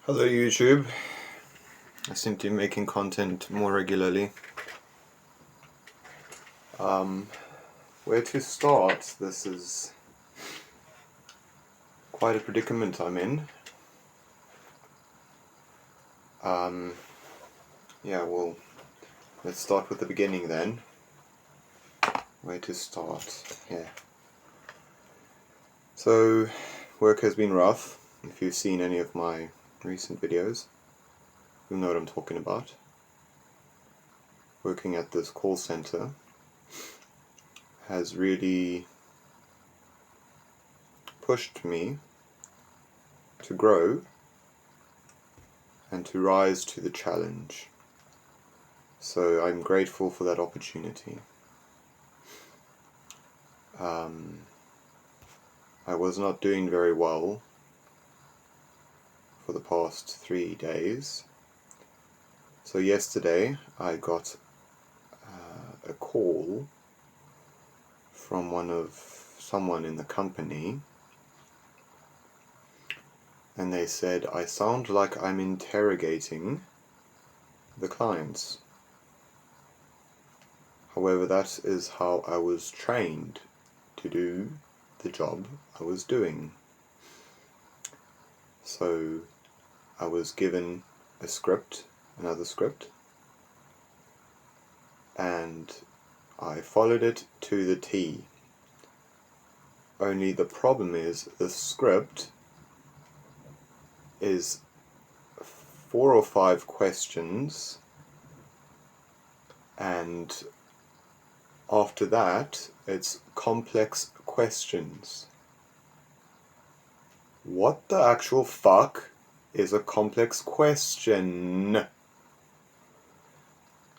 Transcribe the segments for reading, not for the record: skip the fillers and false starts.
Hello YouTube. I seem to be making content more regularly. Where to start? This is quite a predicament I'm in. Well, let's start with the beginning then. Where to start? Yeah. So, work has been rough. If you've seen any of my recent videos, you'll know what I'm talking about. Working at this call center has really pushed me to grow and to rise to the challenge. So I'm grateful for that opportunity. I was not doing very well for the past 3 days. So yesterday I got a call from someone in the company, and they said I sound like I'm interrogating the clients. However, that is how I was trained to do the job I was doing. So I was given another script, and I followed it to the T. Only the problem is the script is 4 or 5 questions, and after that it's complex questions. What the actual fuck is a complex question?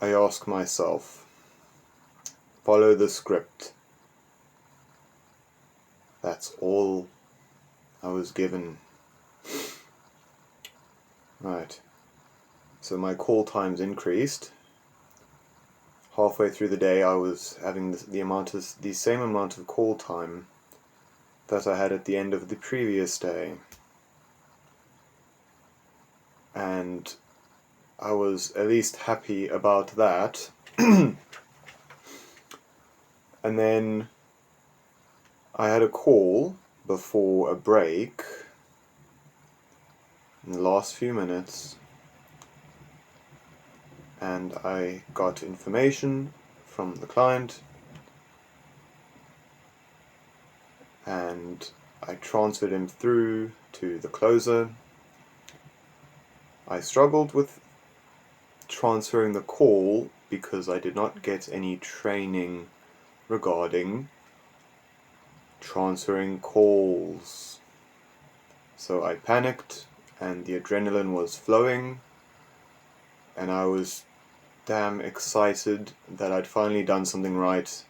I ask myself. Follow the script. That's all I was given. Right. So my call times increased. Halfway through the day I was having the same amount of call time that I had at the end of the previous day. And I was at least happy about that. And then I had a call before a break in the last few minutes, and I got information from the client, and I transferred him through to the closer. I struggled with transferring the call because I did not get any training regarding transferring calls. So I panicked, and the adrenaline was flowing, and I was damn excited that I'd finally done something right,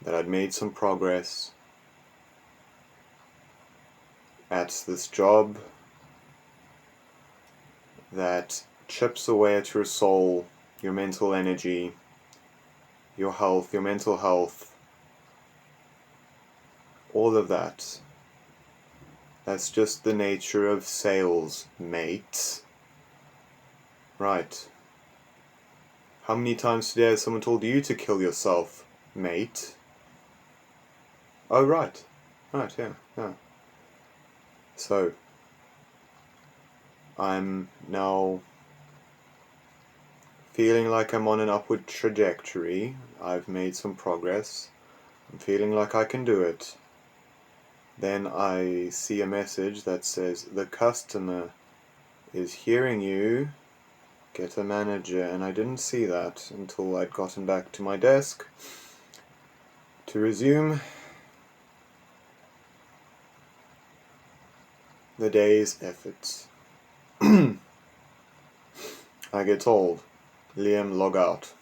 that I'd made some progress at this job that chips away at your soul, your mental energy, your health, your mental health, all of that. That's just the nature of sales, mate. Right. How many times today has someone told you to kill yourself, mate? Oh, right. Right, yeah. So, I'm now feeling like I'm on an upward trajectory. I've made some progress. I'm feeling like I can do it. Then I see a message that says, the customer is hearing you, get a manager, and I didn't see that until I'd gotten back to my desk to resume the day's efforts. I get told, Liam, log out.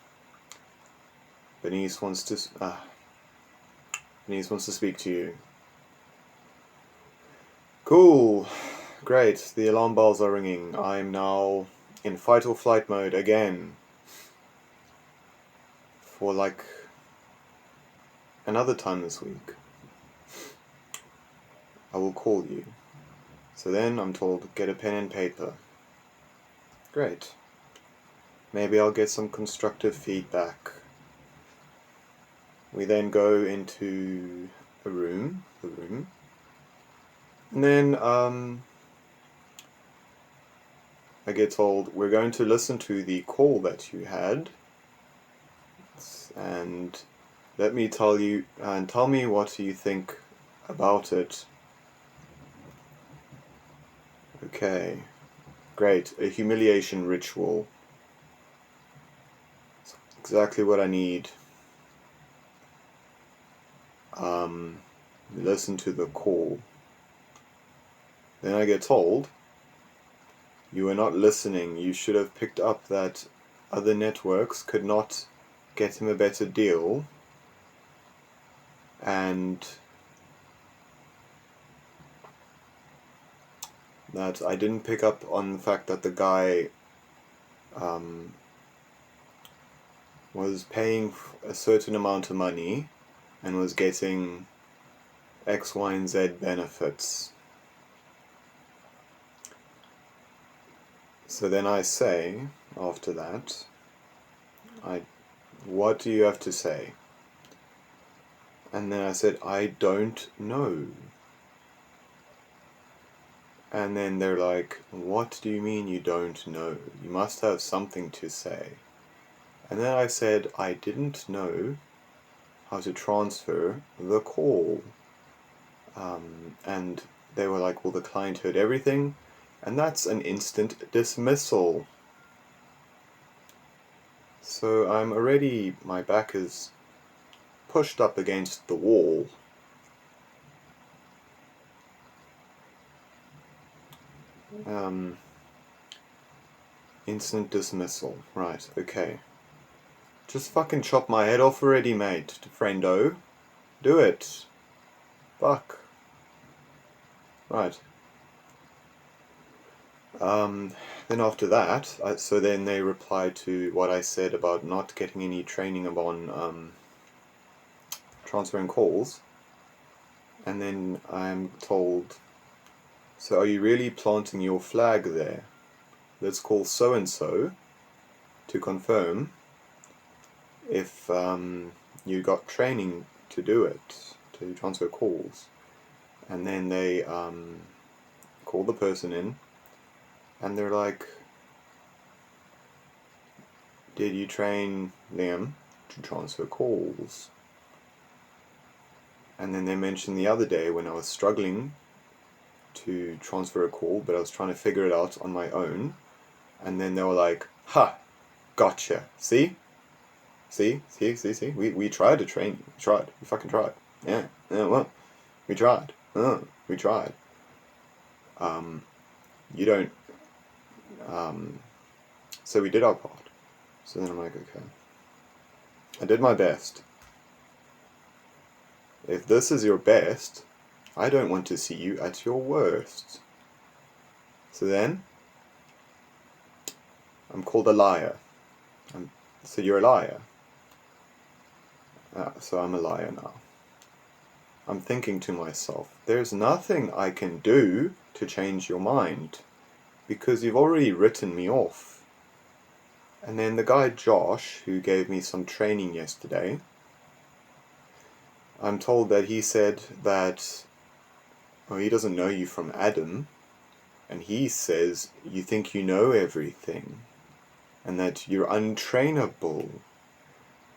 Bernice wants to speak to you. Cool. Great. The alarm bells are ringing. I'm now in fight or flight mode again. For like another time this week. I will call you. So then I'm told, get a pen and paper. Great. Maybe I'll get some constructive feedback. We then go into the room, and then I get told, we're going to listen to the call that you had, and let me tell you, and tell me what you think about it. Okay, great, a humiliation ritual. It's exactly what I need. Listen to the call. Then I get told, you were not listening. You should have picked up that other networks could not get him a better deal, and that I didn't pick up on the fact that the guy was paying a certain amount of money and was getting X, Y, and Z benefits. So then I say, after that, what do you have to say? And then I said, I don't know. And then they're like, what do you mean you don't know? You must have something to say. And then I said, I didn't know how to transfer the call. And they were like, well, the client heard everything, and that's an instant dismissal. So I'm already, my back is pushed up against the wall. Instant dismissal. Right, okay. Just fucking chop my head off already, mate, friendo. Do it. Fuck. Right. Then after that, so then they replied to what I said about not getting any training on transferring calls. And then I'm told, so are you really planting your flag there? Let's call so-and-so to confirm if you got training to do it, to transfer calls. And then they call the person in, and they're like, did you train Liam to transfer calls? And then they mentioned the other day when I was struggling to transfer a call, but I was trying to figure it out on my own. And then they were like, ha, gotcha. See? We tried to train you. We tried. We fucking tried. Yeah, well, we tried. We tried. You don't, so we did our part. So then I'm like, okay. I did my best. If this is your best, I don't want to see you at your worst. So then, I'm called a liar. So you're a liar. So I'm a liar now. I'm thinking to myself, there's nothing I can do to change your mind, because you've already written me off. And then the guy Josh, who gave me some training yesterday, I'm told that he said that, well, he doesn't know you from Adam, and he says you think you know everything, and that you're untrainable.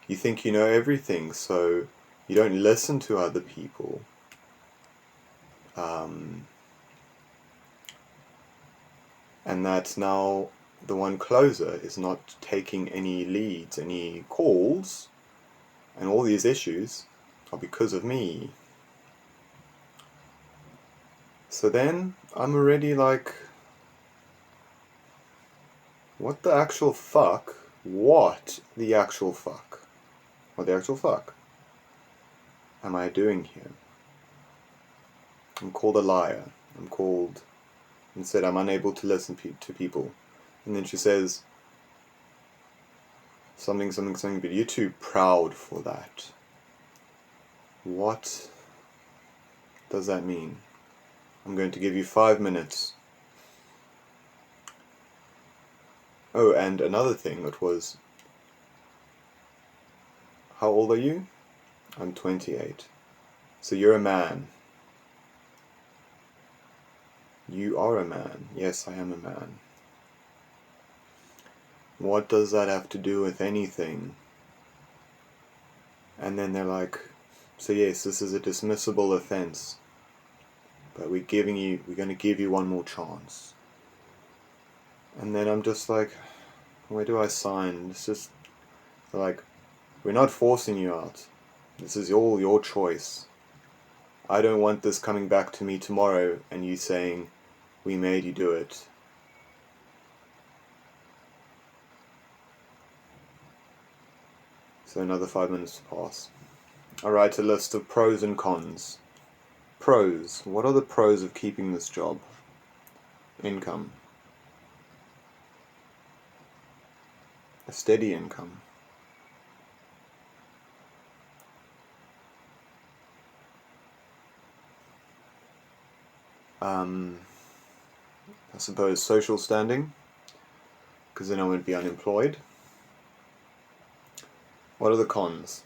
You think you know everything, so you don't listen to other people. And that now the one closer is not taking any leads, any calls, and all these issues are because of me. So then I'm already like, what the actual fuck? What the actual fuck? What the actual fuck am I doing here? I'm called a liar. I'm called, and said I'm unable to listen to people. And then she says, something, but you're too proud for that. What does that mean? I'm going to give you 5 minutes. Oh, and another thing, it was, how old are you? I'm 28. So you're a man. You are a man. Yes, I am a man. What does that have to do with anything? And then they're like, so yes, this is a dismissible offense, but we're going to give you one more chance. And then I'm just like, where do I sign? It's just like, we're not forcing you out. This is all your choice. I don't want this coming back to me tomorrow and you saying, we made you do it. So another 5 minutes pass. I write a list of pros and cons. Pros. What are the pros of keeping this job? Income. A steady income. I suppose social standing, because then I would be unemployed. What are the cons?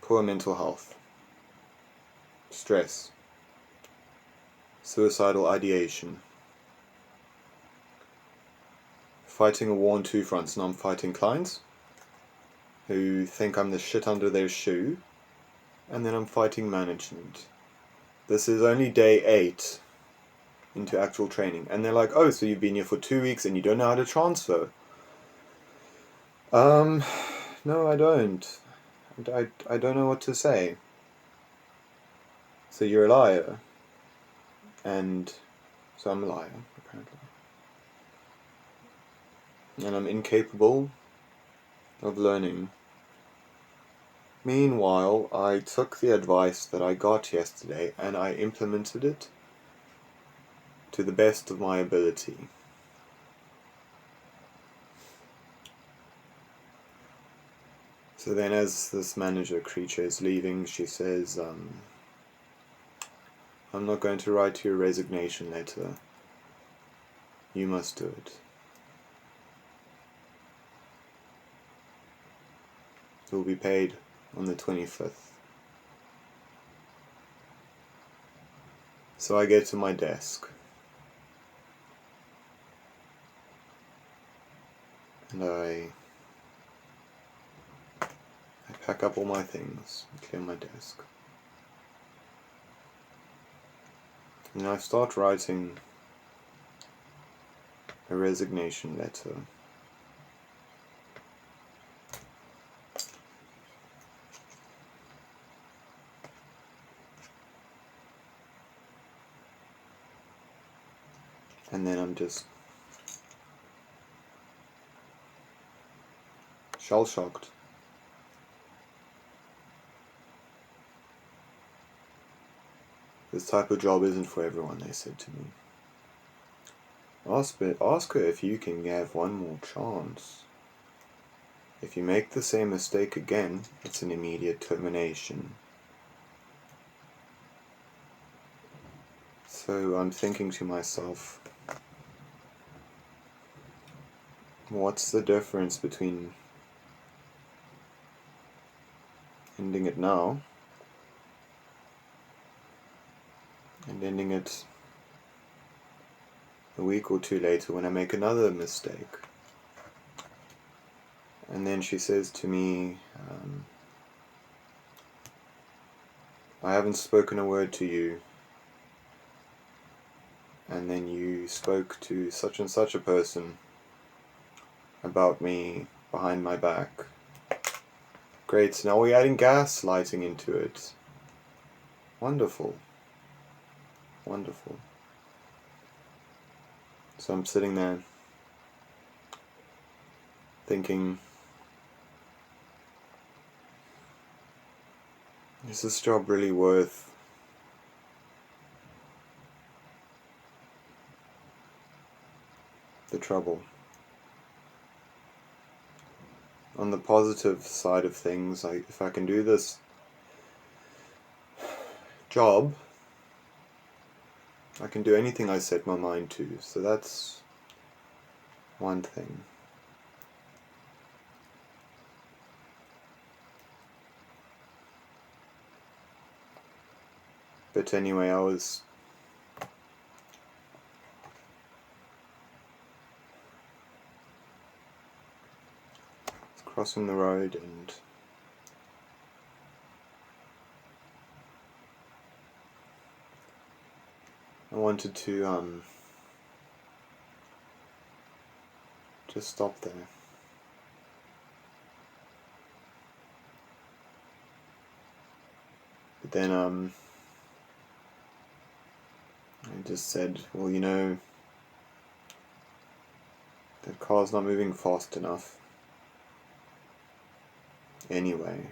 Poor mental health, stress, suicidal ideation, fighting a war on two fronts. Now I'm fighting clients who think I'm the shit under their shoe, and then I'm fighting management. This is only day 8 into actual training, and they're like, oh, so you've been here for 2 weeks and you don't know how to transfer? No, I don't. I don't know what to say. So you're a liar. And so I'm a liar, apparently. And I'm incapable of learning. Meanwhile, I took the advice that I got yesterday and I implemented it to the best of my ability. So then as this manager creature is leaving, she says, I'm not going to write you a resignation letter. You must do it. You'll be paid on the 25th. So I get to my desk. And I pack up all my things and clear my desk. And I start writing a resignation letter. And then I'm just shell-shocked. This type of job isn't for everyone, they said to me. Ask her if you can have one more chance. If you make the same mistake again, it's an immediate termination. So I'm thinking to myself, what's the difference between ending it now and ending it a week or 2 later when I make another mistake? And then she says to me, I haven't spoken a word to you, and then you spoke to such and such a person about me behind my back. Great, so now we're adding gaslighting into it. Wonderful. Wonderful. So I'm sitting there thinking, is this job really worth the trouble? On the positive side of things, if I can do this job I can do anything I set my mind to, so that's one thing. But anyway, I was crossing the road and I wanted to just stop there. But then I just said, well, you know, that car's not moving fast enough. Anyway.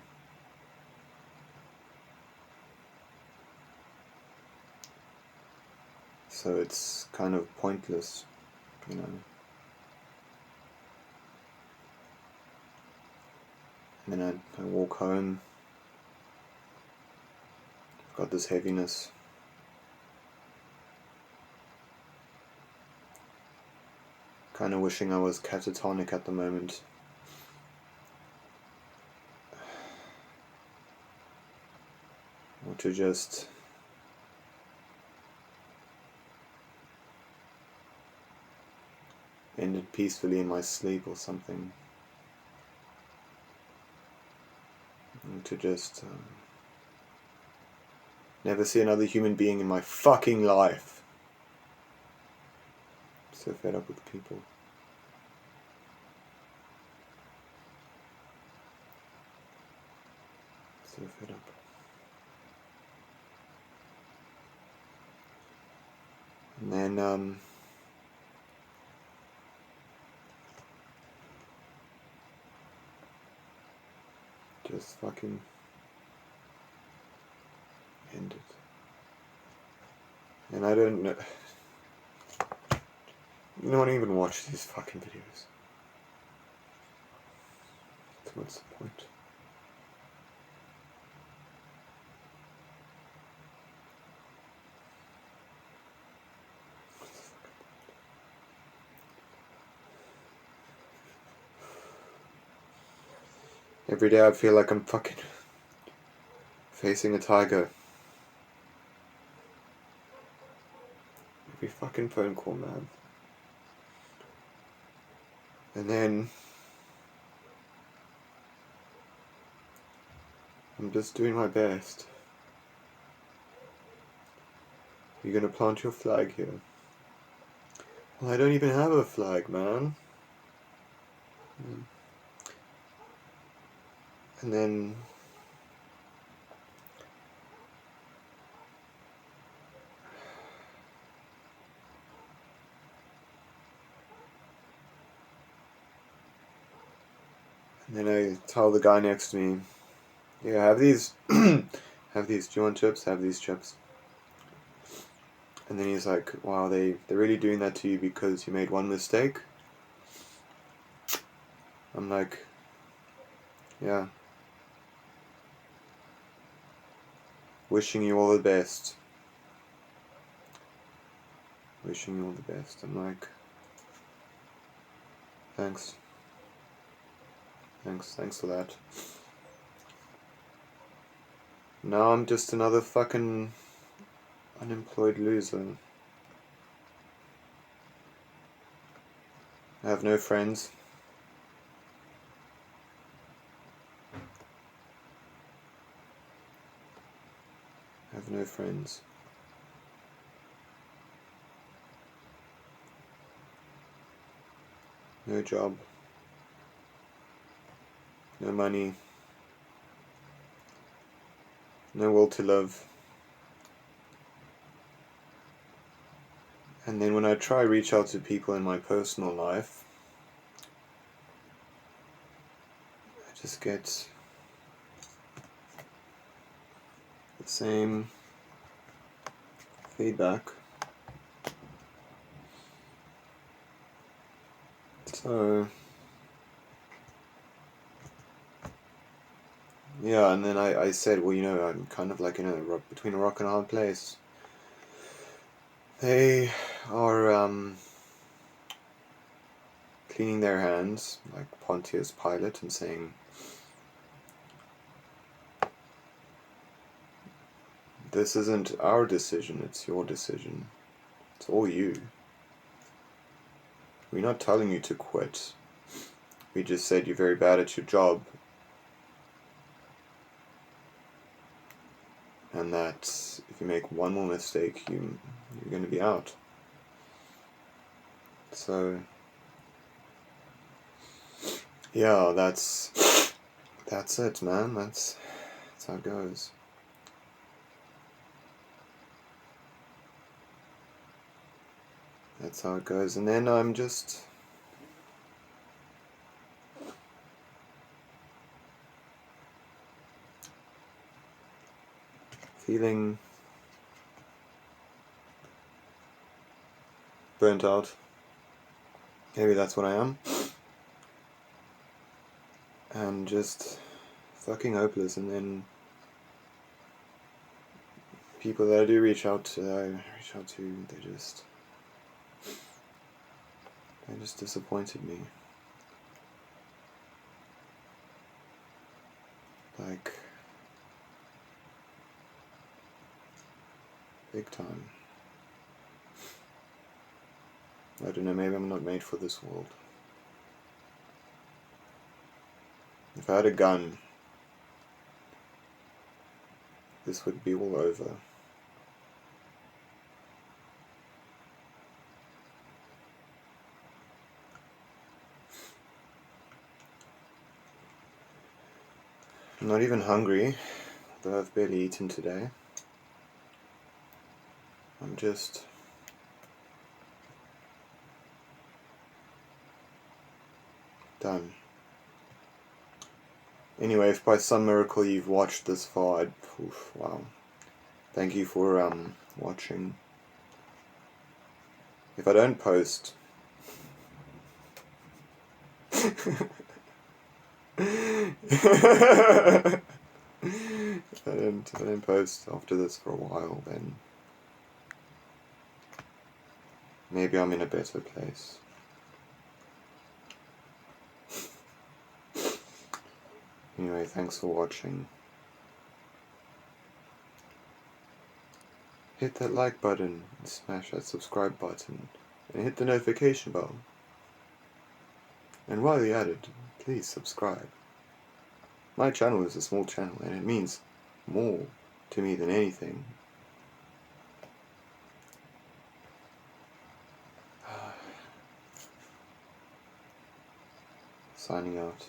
So it's kind of pointless, you know. And then I walk home. I've got this heaviness. Kind of wishing I was catatonic at the moment. Or to just end it peacefully in my sleep or something. And to just never see another human being in my fucking life. So fed up with people. So fed up. And then just fucking end it. And I don't know. You don't even watch these fucking videos. So what's the point? Every day I feel like I'm fucking facing a tiger. Every fucking phone call, man. And then I'm just doing my best. You're gonna plant your flag here. Well, I don't even have a flag, man. And then I tell the guy next to me, yeah, have these, have these, do you want chips? Have these chips. And then he's like, wow, they're really doing that to you because you made one mistake? I'm like, yeah. Wishing you all the best. Wishing you all the best. I'm like, thanks. Thanks for that. Now I'm just another fucking unemployed loser. I have no friends. I have no friends. No job. No money. No will to live. And then when I try reach out to people in my personal life, I just get the same feedback. So yeah, and then I said, well, you know, I'm kind of like in between a rock and a hard place. They are cleaning their hands like Pontius Pilate and saying, this isn't our decision, it's your decision. It's all you. We're not telling you to quit. We just said you're very bad at your job. And that if you make one more mistake, you're going to be out. So, yeah, that's it, man. That's how it goes. That's how it goes. And then I'm just feeling burnt out. Maybe that's what I am. And just fucking hopeless. And then people that I do reach out to, they just disappointed me. Like, big time. I don't know, maybe I'm not made for this world. If I had a gun, this would be all over. I'm not even hungry, though I've barely eaten today. I'm just done. Anyway, if by some miracle you've watched this far, wow. Thank you for watching. If I don't post if I don't post after this for a while, then maybe I'm in a better place. Anyway, thanks for watching. Hit that like button, and smash that subscribe button, and hit the notification bell. And while you're at it, please subscribe. My channel is a small channel, and it means more to me than anything. Signing out.